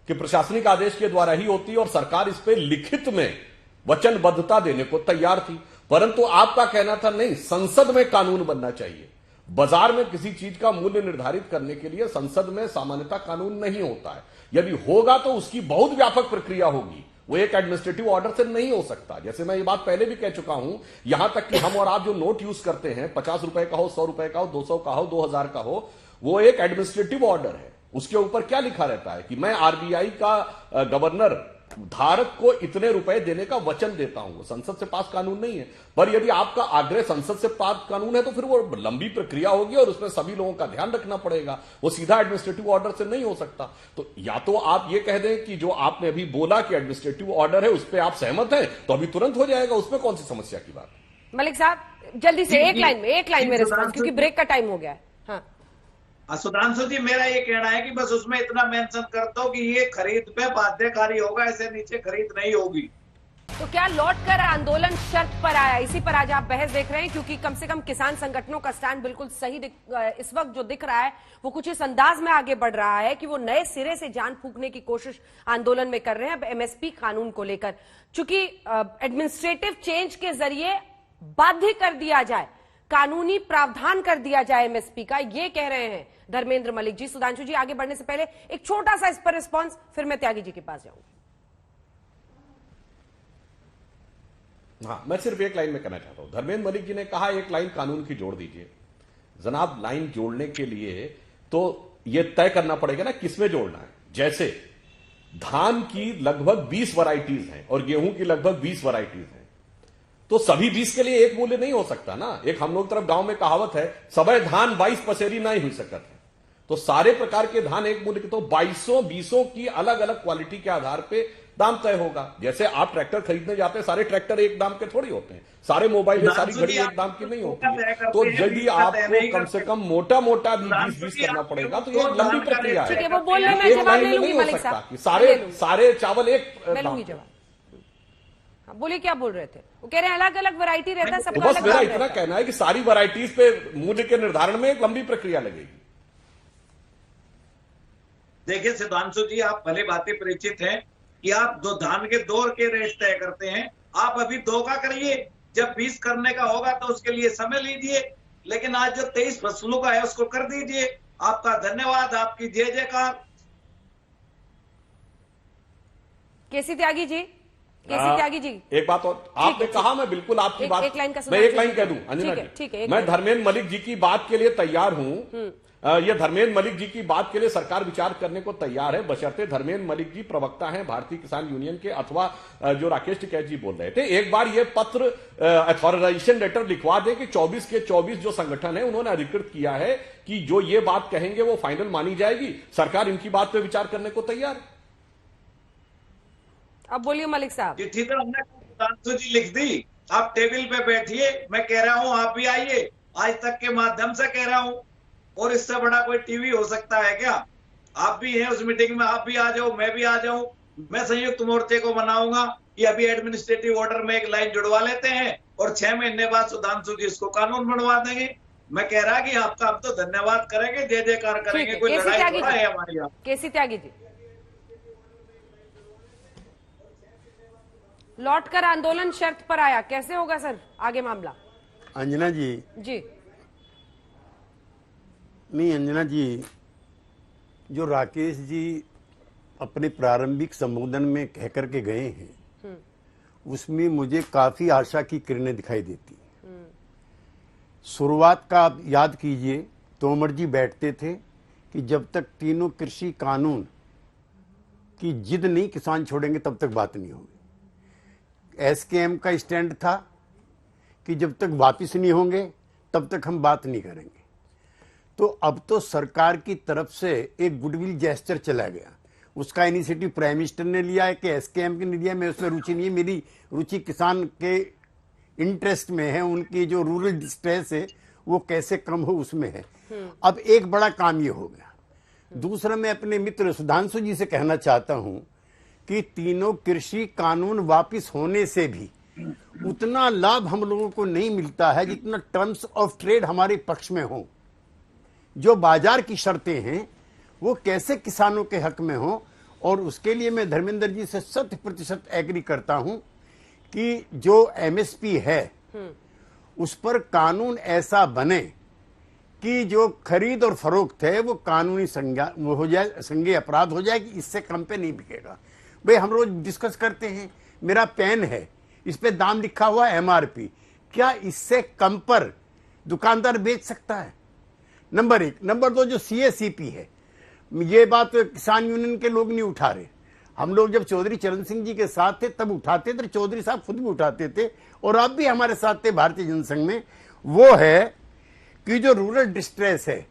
कि प्रशासनिक आदेश के द्वारा ही होती है और सरकार इस पे लिखित में वचनबद्धता देने को तैयार थी। परंतु आपका कहना था नहीं, संसद में कानून बनना चाहिए। बाजार में किसी चीज का मूल्य निर्धारित करने के लिए संसद में सामान्यतः कानून नहीं होता है। यदि होगा तो उसकी बहुत व्यापक प्रक्रिया होगी, वो एक एडमिनिस्ट्रेटिव ऑर्डर से नहीं हो सकता। जैसे मैं ये बात पहले भी कह चुका हूं, यहां तक कि हम और आप जो नोट यूज करते हैं, 50 रुपए का हो, 100 रुपए का हो, 200 का हो, 2000 का हो, वो एक एडमिनिस्ट्रेटिव ऑर्डर है। उसके ऊपर क्या लिखा रहता है कि मैं आरबीआई का गवर्नर धारक को इतने रुपए देने का वचन देता हूं। संसद से पास कानून नहीं है। पर यदि आपका आग्रह संसद से पास कानून है तो फिर वो लंबी प्रक्रिया होगी और उसमें सभी लोगों का ध्यान रखना पड़ेगा। वो सीधा एडमिनिस्ट्रेटिव ऑर्डर से नहीं हो सकता। तो या तो आप ये कह दें कि जो आपने अभी बोला कि एडमिनिस्ट्रेटिव ऑर्डर है उस पर आप सहमत हैं तो अभी तुरंत हो जाएगा, उसमें कौन सी समस्या की बात। मलिक साहब जल्दी से एक लाइन में रिस्पॉन्स, क्योंकि ब्रेक का टाइम हो गया है। हाँ सुधांशु जी, मेरा ये कहना है कि बस उसमें इतना मेंशन कर दो कि ये खरीद पे बाध्यकारी होगा, ऐसे नीचे खरीद नहीं होगी। तो क्या लौटकर आंदोलन शर्त पर आया? इसी पर आज आप बहस देख रहे हैं, क्योंकि कम से कम किसान संगठनों का स्टैंड बिल्कुल सही इस वक्त जो दिख रहा है वो कुछ इस अंदाज में आगे बढ़ रहा है कि वो नए सिरे से जान फूंकने की कोशिश आंदोलन में कर रहे हैं अब एमएसपी कानून को लेकर। चूंकि एडमिनिस्ट्रेटिव चेंज के जरिए बाध्य कर दिया जाए, कानूनी प्रावधान कर दिया जाए एमएसपी का, ये कह रहे हैं धर्मेंद्र मलिक जी। सुधांशु जी आगे बढ़ने से पहले एक छोटा सा इस पर रिस्पांस, फिर मैं त्यागी जी के पास जाऊंगी। हाँ, मैं सिर्फ एक लाइन में कहना चाहता हूं। धर्मेंद्र मलिक जी ने कहा एक लाइन कानून की जोड़ दीजिए। जनाब, लाइन जोड़ने के लिए तो यह तय करना पड़ेगा ना किसमें जोड़ना है। जैसे धान की लगभग 20 वैरायटीज हैं और गेहूं की लगभग 20 वैरायटीज हैं, तो सभी 20 के लिए एक मूल्य नहीं हो सकता ना। एक हम लोग तरफ गांव में कहावत है, सबे धान 22 पसेरी नहीं हुई सकत है। तो सारे प्रकार के धान एक मूल्य के, तो 2200 की अलग अलग क्वालिटी के आधार पे दाम तय होगा। जैसे आप ट्रैक्टर खरीदने जाते हैं, सारे ट्रैक्टर एक दाम के थोड़ी होते हैं, सारे मोबाइल या सारी घड़ी एक दाम की नहीं होती है। तो यदि आपको कम से कम मोटा मोटा भी 20-20 करना पड़ेगा तो ये लंबी प्रक्रिया है। वो बोल रहे, मैं जवाब ले लूंगी मलिक साहब कि सारे चावल एक लूंगी जवाब। बोलिए क्या बोल रहे थे? वो कह रहे हैं अलग अलग वैरायटी रहता है सबका। तो बस मेरा इतना कहना है कि सारी वैरायटीज पे मूल्य के निर्धारण में एक लंबी प्रक्रिया लगेगी। देखिए सुधांशु जी, आप भले बातें परिचित हैं कि आप धान के 2 के रेट तय करते हैं। आप अभी 2 का करिए, जब 20 करने का होगा तो उसके लिए समय लीजिए। लेकिन आज जो 23 फसलों का है उसको कर दीजिए। आपका धन्यवाद, आपकी जय जयकार। केसी त्यागी जी, त्यागी जी, एक बात और आपने कहा, मैं बिल्कुल आपकी बात, मैं एक लाइन कह दूं अंजना जी, मैं धर्मेंद्र मलिक जी की बात के लिए तैयार हूं। ये धर्मेंद्र मलिक जी की बात के लिए सरकार विचार करने को तैयार है, बशर्ते धर्मेंद्र मलिक जी प्रवक्ता हैं भारतीय किसान यूनियन के, अथवा जो राकेश टिकैत जी बोल रहे थे, एक बार ये पत्र अथॉराइजेशन लेटर लिखवा दें कि 24 के 24 जो संगठन है उन्होंने अधिकृत किया है कि जो ये बात कहेंगे वो फाइनल मानी जाएगी। सरकार इनकी बात पे विचार करने को तैयार है। अब बोलिए मलिक साहब। चिट्ठी तो हमने सुधांशु जी लिख दी, आप टेबल पे बैठिए, मैं कह रहा हूं आप भी आइए, आज तक के माध्यम से कह रहा हूं। और इससे बड़ा कोई टीवी हो सकता है क्या? आप भी हैं उस मीटिंग में, आप भी आ जाओ, मैं भी आ जाऊं। मैं संयुक्त मोर्चे को मनाऊंगा कि अभी एडमिनिस्ट्रेटिव ऑर्डर में एक लाइन जुड़वा लेते हैं और 6 महीने बाद सुधांशु जी इसको कानून बनवा देंगे। मैं कह रहा कि आपका हम तो धन्यवाद करेंगे, जय जयकार करेंगे, कोई लड़ाई थोड़ा है हमारी। केसी त्यागी जी, लौटकर आंदोलन शर्त पर आया, कैसे होगा सर आगे मामला? अंजना जी नहीं, अंजना जी, जो राकेश जी अपने प्रारंभिक संबोधन में कह करके गए हैं उसमें मुझे काफी आशा की किरणें दिखाई देती। शुरुआत का आप याद कीजिए, तोमर जी बैठते थे कि जब तक तीनों कृषि कानून की जिद नहीं किसान छोड़ेंगे तब तक बात नहीं होगी। एसकेएम का स्टैंड था कि जब तक वापिस नहीं होंगे तब तक हम बात नहीं करेंगे। तो अब तो सरकार की तरफ से एक गुडविल जेस्चर चला गया, उसका इनिशिएटिव प्राइम मिनिस्टर ने लिया है कि एसकेएम ने लिया। मैं उसमें रुचि नहीं है, मेरी रुचि किसान के इंटरेस्ट में है, उनकी जो रूरल डिस्ट्रेस है वो कैसे कम हो उसमें है। अब एक बड़ा काम ये हो गया। दूसरा, मैं अपने मित्र सुधांशु जी से कहना चाहता हूं कि तीनों कृषि कानून वापिस होने से भी उतना लाभ हम लोगों को नहीं मिलता है जितना टर्म्स ऑफ ट्रेड हमारे पक्ष में हो। जो बाजार की शर्तें हैं वो कैसे किसानों के हक में हो, और उसके लिए मैं धर्मेंद्र जी से 100% एग्री करता हूं कि जो एमएसपी है उस पर कानून ऐसा बने कि जो खरीद और फरोख्त है वो कानूनी संज्ञा हो जाए, संज्ञेय अपराध हो जाए कि इससे कम पे नहीं बिकेगा। भाई हम रोज डिस्कस करते हैं, मेरा पेन है, इस पे दाम लिखा हुआ एमआरपी, क्या इससे कम पर दुकानदार बेच सकता है? नंबर एक। नंबर दो, जो सीएसीपी है, ये बात किसान यूनियन के लोग नहीं उठा रहे। हम लोग जब चौधरी चरण सिंह जी के साथ थे तब उठाते थे, चौधरी साहब खुद भी उठाते थे और आप भी हमारे साथ थे भारतीय जनसंघ में। वो है कि जो रूरल डिस्ट्रेस है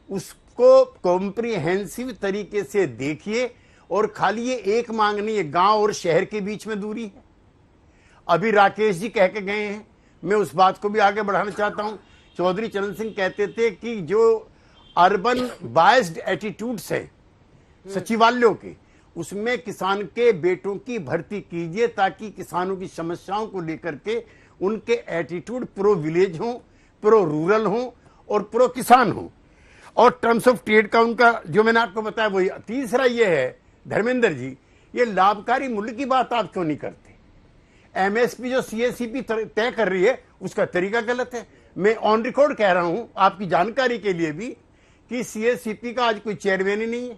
उसको कॉम्प्रिहेंसिव तरीके से देखिए, और खाली ये एक मांग नहीं है, गांव और शहर के बीच में दूरी है। अभी राकेश जी कह के गए हैं, मैं उस बात को भी आगे बढ़ाना चाहता हूं। चौधरी चरण सिंह कहते थे कि जो अर्बन बायस्ड एटीट्यूड्स है सचिवालयों के, उसमें किसान के बेटों की भर्ती कीजिए ताकि किसानों की समस्याओं को लेकर के उनके एटीट्यूड प्रो विलेज हो, प्रो रूरल हो और प्रो किसान हो। और टर्म्स ऑफ ट्रेड का उनका जो मैंने आपको बताया वही। तीसरा ये है धर्मेंद्र जी, ये लाभकारी मूल्य की बात आप क्यों नहीं करते? एमएसपी जो सीएसीपी तय कर रही है उसका तरीका गलत है। मैं ऑन रिकॉर्ड कह रहा हूं आपकी जानकारी के लिए भी कि सीएसीपी का आज कोई चेयरमैन ही नहीं है।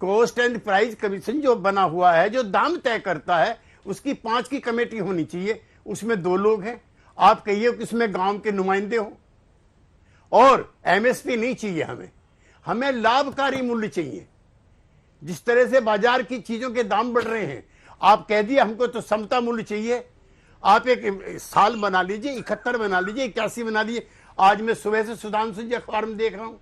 कॉस्ट एंड प्राइस कमीशन जो बना हुआ है, जो दाम तय करता है, उसकी 5 की कमेटी होनी चाहिए, उसमें 2 लोग हैं। आप कहिए कि उसमें गांव के नुमाइंदे हो। और एमएसपी नहीं चाहिए हमें लाभकारी मूल्य चाहिए। जिस तरह से बाजार की चीजों के दाम बढ़ रहे हैं, आप कह दिए हमको तो समता मूल्य चाहिए। आप एक साल बना लीजिए, 71 बना लीजिए, 81 बना लीजिए। आज मैं सुबह से सुधांशु जी अखबार में देख रहा हूं,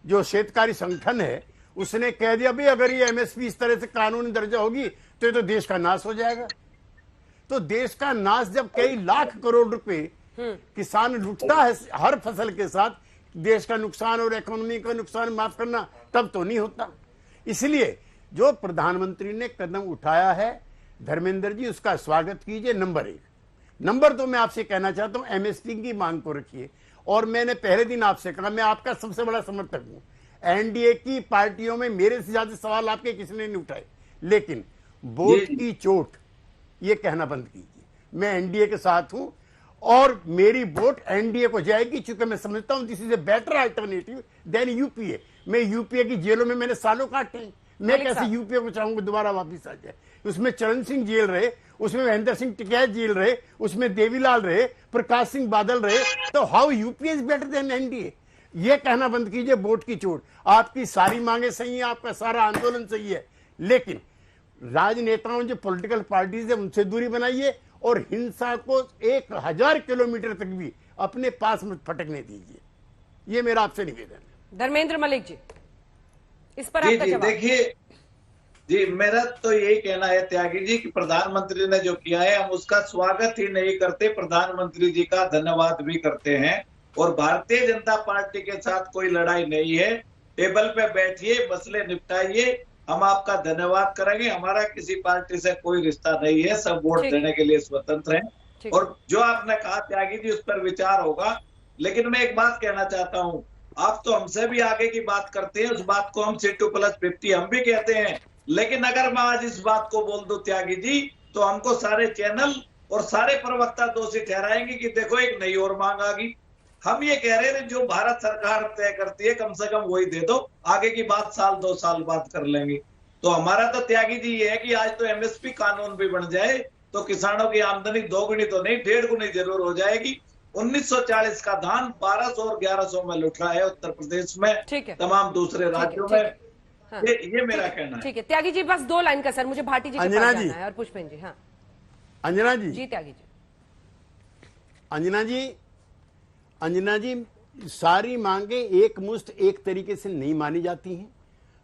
जो शेतकारी संगठन है उसने कह दिया भाई अगर ये एमएसपी इस तरह से कानूनी दर्जा होगी तो ये तो देश का नाश हो जाएगा। तो देश का नाश जब कई लाख करोड़ रुपए किसान लुटता है हर फसल के साथ, देश का नुकसान और इकोनॉमी का नुकसान माफ करना तब तो नहीं होता। इसलिए जो प्रधानमंत्री ने कदम उठाया है धर्मेंद्र जी, उसका स्वागत कीजिए। नंबर 1। नंबर 2, मैं आपसे कहना चाहता हूं एमएसपी की मांग को रखिए। और मैंने पहले दिन आपसे कहा मैं आपका सबसे बड़ा समर्थक हूं। एनडीए की पार्टियों में मेरे से ज्यादा सवाल आपके किसी ने नहीं उठाए, लेकिन वोट की चोट ये कहना बंद कीजिए। मैं एनडीए के साथ हूं और मेरी वोट एनडीए को जाएगी, क्योंकि मैं समझता हूं this is a better alternative than UPA. मैं यूपीए की जेलों में मैंने सालों काटे हैं, मैं कैसे यूपीए को चाहूंगा दोबारा वापिस आ जाए। उसमें चरण सिंह जेल रहे, उसमें महेंद्र सिंह टिकैत जेल रहे, उसमें देवीलाल रहे, प्रकाश सिंह बादल रहे, तो how UPA is better than NDA? ये कहना बंद कीजिए वोट की चोट। आपकी सारी मांगे सही है, आपका सारा आंदोलन सही है, लेकिन राजनेताओं जो पॉलिटिकल पार्टीज है उनसे दूरी बनाइए और हिंसा को 1000 किलोमीटर तक भी अपने पास मत फटकने दीजिए। ये मेरा आपसे निवेदन है। धर्मेंद्र मलिक जी, इस पर आपका जवाब। देखिए जी, मेरा तो यही कहना है त्यागी जी कि प्रधानमंत्री ने जो किया है हम उसका स्वागत ही नहीं करते, प्रधानमंत्री जी का धन्यवाद भी करते हैं। और भारतीय जनता पार्टी के साथ कोई लड़ाई नहीं है, टेबल पे बैठिए, मसले निपटाइए, हम आपका धन्यवाद करेंगे। हमारा किसी पार्टी से कोई रिश्ता नहीं है, सब वोट देने के लिए स्वतंत्र हैं। और जो आपने कहा त्यागी जी उस पर विचार होगा। लेकिन मैं एक बात कहना चाहता हूं, आप तो हमसे भी आगे की बात करते हैं, उस बात को हम C2+50 हम भी कहते हैं। लेकिन अगर मैं आज इस बात को बोल दूं त्यागी जी तो हमको सारे चैनल और सारे प्रवक्ता दोषी ठहराएंगे कि देखो एक नई और मांग आ गई। हम ये कह रहे हैं जो भारत सरकार तय करती है कम से कम वही दे दो, आगे की बात साल 2 साल बाद कर लेंगे। तो हमारा तो त्यागी जी ये है कि आज तो एमएसपी कानून भी बन जाए तो किसानों की आमदनी 2 गुनी तो नहीं 1.5 गुनी जरूर हो जाएगी। 1940 का धान 1200 और 1100 में लुटा है उत्तर प्रदेश में, तमाम दूसरे राज्यों में। हाँ। ये मेरा कहना है। ठीक है त्यागी जी, बस 2 लाइन का सर, मुझे भाटी जी के पास जाना है और पुष्पेंद्र जी। हाँ अंजना जी। जी त्यागी जी। अंजना जी सारी मांगे एक मुश्त एक तरीके से नहीं मानी जाती हैं।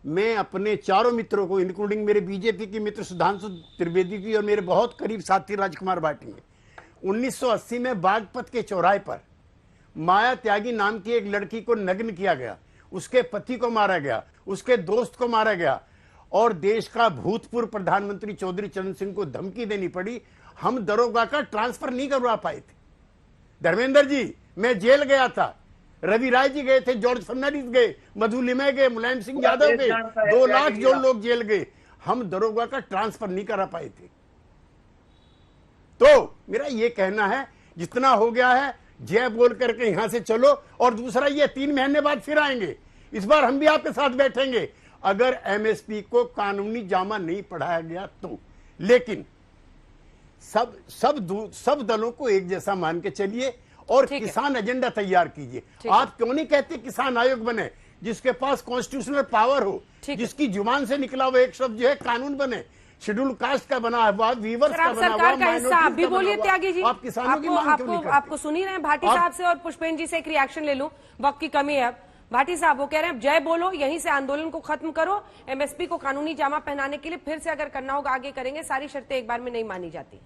मैं अपने चारों मित्रों को इंक्लूडिंग मेरे बीजेपी के मित्र सुधांशु त्रिवेदी जी और मेरे बहुत करीब साथी राजकुमार भाटी हैं, 1980 में बागपत के चौराहे पर माया त्यागी नाम की एक लड़की को नग्न किया गया, उसके पति को मारा गया, उसके दोस्त को मारा गया और देश का भूतपूर्व प्रधानमंत्री चौधरी चरण सिंह को धमकी देनी पड़ी। हम दरोगा का ट्रांसफर नहीं करवा पाए थे। धर्मेंद्र जी, मैं जेल गया था, रवि राय जी गए थे, जॉर्ज फर्नांडिस गए, मधु लिमय गए, मुलायम सिंह यादव गए, 2 लाख जो लोग जेल गए। हम दरोगा का ट्रांसफर नहीं करा पाए थे। तो मेरा ये कहना है जितना हो गया है जय बोल करके यहां से चलो। और दूसरा ये 3 महीने बाद फिर आएंगे, इस बार हम भी आपके साथ बैठेंगे अगर एमएसपी को कानूनी जामा नहीं पढ़ाया गया तो। लेकिन सब दलों को एक जैसा मान के चलिए और किसान एजेंडा तैयार कीजिए। आप क्यों नहीं कहते किसान आयोग बने जिसके पास कॉन्स्टिट्यूशनल पावर हो, जिसकी जुबान से निकला हुआ एक शब्द जो है कानून बने, शेड्यूल कास्ट का बना हुआ, वीवर्स का बना हुआ, आप भी बोलिए त्यागी जी। आप किसानों की मांग क्यों नहीं करते? आपको सुनी रहे हैं भाटी साहब से, और पुष्पेंद्र जी से एक रिएक्शन ले लूं, वक्त की कमी है अब। भाटी साहब वो कह रहे हैं जय बोलो, यहीं से आंदोलन को खत्म करो, एमएसपी को कानूनी जामा पहनाने के लिए फिर से अगर करना होगा आगे करेंगे, सारी शर्तें एक बार में नहीं मानी जाती।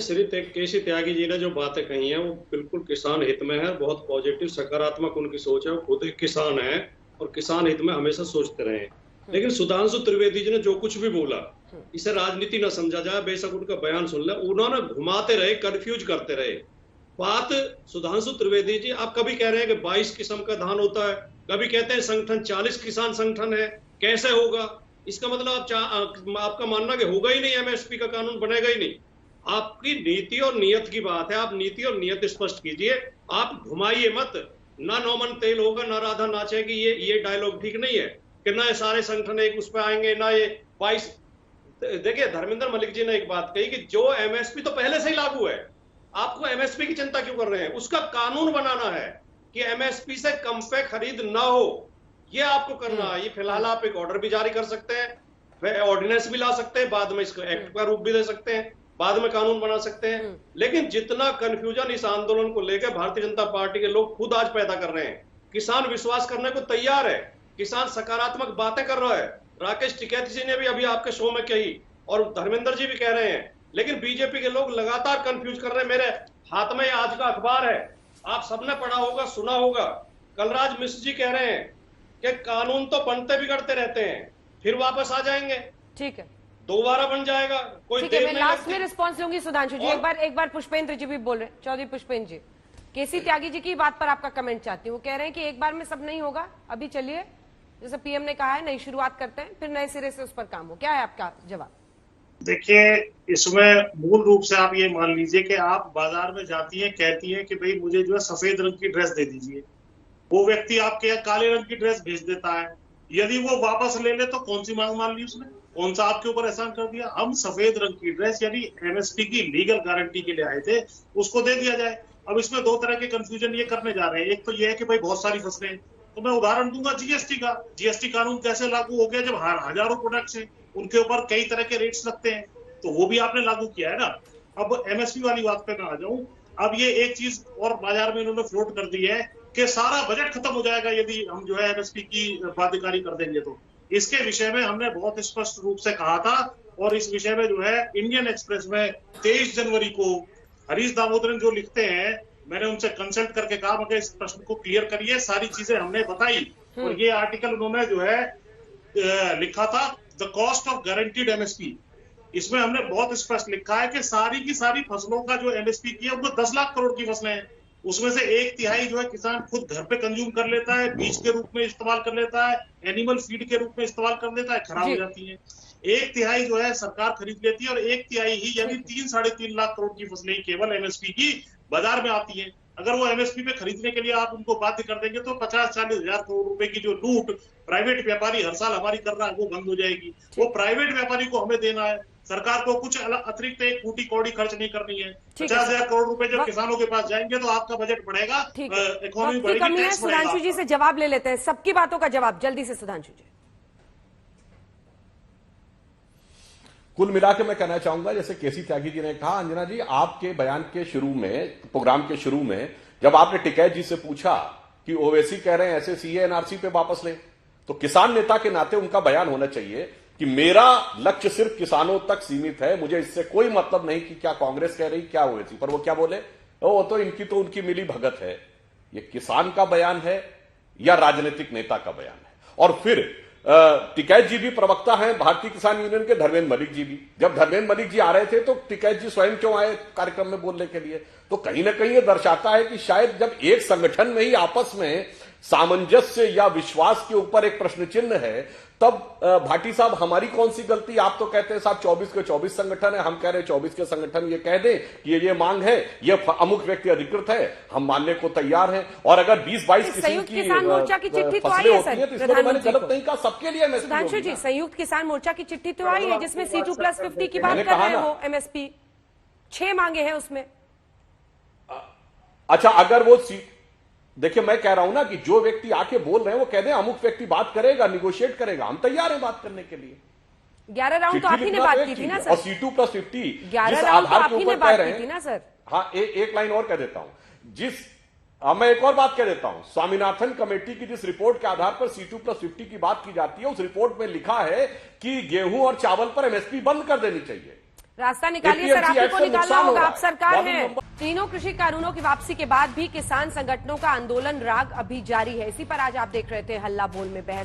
श्री केसी त्यागी जी ने जो बातें कही हैं वो बिल्कुल किसान हित में है, बहुत पॉजिटिव सकारात्मक उनकी सोच है। वो खुद एक किसान है और किसान हित में हमेशा सोचते रहे। लेकिन सुधांशु त्रिवेदी जी ने जो कुछ भी बोला इसे राजनीति न समझा जाए, बेशक उनका बयान सुन ले, उन्होंने घुमाते रहे, कंफ्यूज करते रहे बात। सुधांशु त्रिवेदी जी, आप कभी कह रहे हैं कि 22 किस्म का धान होता है, कभी कहते हैं संगठन 40 किसान संगठन है, कैसे होगा? इसका मतलब आपका मानना कि होगा ही नहीं, एमएसपी का कानून बनेगा ही नहीं। आपकी नीति और नियत की बात है, आप नीति और नियत स्पष्ट कीजिए, आप घुमाइए मत। ना नौमन तेल होगा ना राधा नाचेगी, ये डायलॉग ठीक नहीं है कि ना ये सारे संगठन एक उस पर आएंगे, ना ये 22। देखिए धर्मेंद्र मलिक जी ने एक बात कही कि जो एमएसपी तो पहले से ही लागू है, आपको एमएसपी की चिंता क्यों कर रहे हैं? उसका कानून बनाना है कि एमएसपी से कम पे खरीद ना हो, ये आपको करना है। ये फिलहाल आप एक ऑर्डर भी जारी कर सकते हैं, ऑर्डिनेंस भी ला सकते हैं, बाद में इसको एक्ट का रूप भी दे सकते हैं, बाद में कानून बना सकते हैं। लेकिन जितना कंफ्यूजन इस आंदोलन को लेकर भारतीय जनता पार्टी के लोग खुद आज पैदा कर रहे हैं, किसान विश्वास करने को तैयार है, किसान सकारात्मक बातें कर रहा है। राकेश टिकैत जी ने भी अभी आपके शो में कही और धर्मेंद्र जी भी कह रहे हैं, लेकिन बीजेपी के लोग लगातार कंफ्यूज कर रहे हैं। मेरे हाथ में आज का अखबार है, आप सबने पढ़ा होगा, सुना होगा। कलराज मिश्र जी कह रहे हैं कि कानून तो बनते बिगड़ते रहते हैं, फिर वापस आ जाएंगे। ठीक है, दोबारा बन जाएगा, कोई देर नहीं। लास्ट में रिस्पॉन्स लूंगी सुधांशु जी। एक बार पुष्पेंद्र जी भी बोल रहे हैं, चौधरी पुष्पेंद्र जी। केसी त्यागी जी की बात पर आपका कमेंट चाहती हूँ। वो कह रहे हैं कि एक बार में सब नहीं होगा, अभी चलिए जैसे पीएम ने कहा है नई शुरुआत करते हैं, फिर नए सिरे से उस पर काम हो। क्या है आपका जवाब? देखिए, इसमें मूल रूप से आप ये मान लीजिए कि आप बाजार में जाती हैं, कहती हैं कि भाई मुझे जो है सफेद रंग की ड्रेस दे दीजिए, वो व्यक्ति आपके यहाँ काले रंग की ड्रेस भेज देता है। यदि वो वापस ले ले तो कौन सी मांग मान ली उसने, कौन सा आपके ऊपर एहसान कर दिया? हम सफेद रंग की ड्रेस यानी एमएसपी की लीगल गारंटी के लिए आए थे, उसको दे दिया जाए। अब इसमें 2 तरह के कंफ्यूजन ये करने जा रहे हैं। एक तो ये है कि भाई बहुत सारी फसलें, तो मैं उदाहरण दूंगा जीएसटी का। जीएसटी कानून कैसे लागू हो गया? जब हजारों प्रोडक्ट्स हैं, उनके ऊपर कई तरह के रेट्स लगते हैं, तो वो भी आपने लागू किया है ना। अब एमएसपी वाली बात पे मैं आ जाऊं। अब ये एक चीज और बाजार में इन्होंने फ्लोट कर दी है कि सारा बजट खत्म हो जाएगा यदि हम जो है एमएसपी की बाध्यकारी कर देंगे। तो इसके विषय में हमने बहुत स्पष्ट रूप से कहा था और इस विषय में जो है इंडियन एक्सप्रेस में 23 जनवरी को हरीश दामोदरन जो लिखते हैं, मैंने उनसे कंसल्ट करके कहा मगर इस प्रश्न को क्लियर करिए, सारी चीजें हमने बताई। और ये आर्टिकल उन्होंने जो है लिखा था the cost of guaranteed MSP. इसमें हमने बहुत स्पष्ट लिखा है कि सारी की सारी फसलों का जो एमएसपी की है वो 10 लाख करोड़ की फसलें हैं, उसमें से 1/3 जो है किसान खुद घर पे कंज्यूम कर लेता है, बीज के रूप में इस्तेमाल कर लेता है, एनिमल फीड के रूप में इस्तेमाल कर लेता है, खराब हो जाती है। 1 तिहाई जो है सरकार खरीद लेती है और 1 तिहाई ही यानी 3-3.5 लाख करोड़ की फसलें केवल एमएसपी की बाजार में आती है। अगर वो एमएसपी पे खरीदने के लिए आप उनको बाध्य कर देंगे तो 50-40 हजार करोड़ रुपए की जो लूट प्राइवेट व्यापारी हर साल हमारी कर रहा है वो बंद हो जाएगी। वो प्राइवेट व्यापारी को हमें देना है, सरकार को कुछ अतिरिक्त एक कूटी कौड़ी खर्च नहीं करनी है। 50,000 करोड़ रुपए जब किसानों के पास जाएंगे तो आपका बजट बढ़ेगा, इकोनॉमी बढ़ेगी, टैक्स बढ़ेगा। सुधांशु जी से जवाब ले लेते हैं, सबकी बातों का जवाब जल्दी से सुधांशु जी। कुल मिला के मैं कहना चाहूंगा, जैसे केसी त्यागी जी ने कहा, अंजना जी आपके बयान के शुरू में, प्रोग्राम के शुरू में जब आपने टिकैत जी से पूछा कि ओवैसी कह रहे हैं ऐसे सीए एनआरसी पे वापस ले, तो किसान नेता के नाते उनका बयान होना चाहिए कि मेरा लक्ष्य सिर्फ किसानों तक सीमित है, मुझे इससे कोई मतलब नहीं कि क्या कांग्रेस कह रही क्या ओवैसी। पर वो क्या बोले, वो तो उनकी मिली भगत है। ये किसान का बयान है या राजनीतिक नेता का बयान है? और फिर टिकैत जी भी प्रवक्ता हैं भारतीय किसान यूनियन के, धर्मेंद्र मलिक जी भी। जब धर्मेंद्र मलिक जी आ रहे थे तो टिकैत जी स्वयं क्यों आए कार्यक्रम में बोलने के लिए? तो कहीं ना कहीं ये दर्शाता है कि शायद जब एक संगठन में ही आपस में सामंजस्य या विश्वास के ऊपर एक प्रश्न चिन्ह है, तब भाटी साहब हमारी कौन सी गलती? आप तो कहते हैं साहब 24 के 24 संगठन है, हम कह रहे हैं 24 के संगठन ये कह दें कि ये मांग है, ये अमुक व्यक्ति अधिकृत है, हम मानने को तैयार हैं। और अगर 20-22 किसी की किसान मोर्चा की चिट्ठी तो आई है सर, तो इसमें मैंने गलत नहीं कहा, सबके लिए। सुधांशु जी, संयुक्त किसान मोर्चा की चिट्ठी तो आई है जिसमें C2+50 की बात कर रहे हैं, वो एमएसपी 6 मांगे हैं उसमें। अच्छा, अगर वो देखिए मैं कह रहा हूं ना कि जो व्यक्ति आके बोल रहे हैं वो कह दें अमुक व्यक्ति बात करेगा, निगोशिएट करेगा, हम तैयार हैं बात करने के लिए। 11 राउंड तो आप ही ने बात की थी ना सर, और C2+50 11 राउंड तो आप ही ने बात की थी ना सर। हाँ, एक लाइन और कह देता हूं, मैं एक और बात कह देता हूं। स्वामीनाथन कमेटी की जिस रिपोर्ट के आधार पर C2+50 की बात की जाती है, उस रिपोर्ट में लिखा है कि गेहूं और चावल पर एमएसपी बंद कर देनी चाहिए। रास्ता निकालिए सर, आप ही को निकालना होगा, आप सरकार है। तीनों कृषि कानूनों की वापसी के बाद भी किसान संगठनों का आंदोलन राग अभी जारी है। इसी पर आज आप देख रहे थे हल्ला बोल में बहस।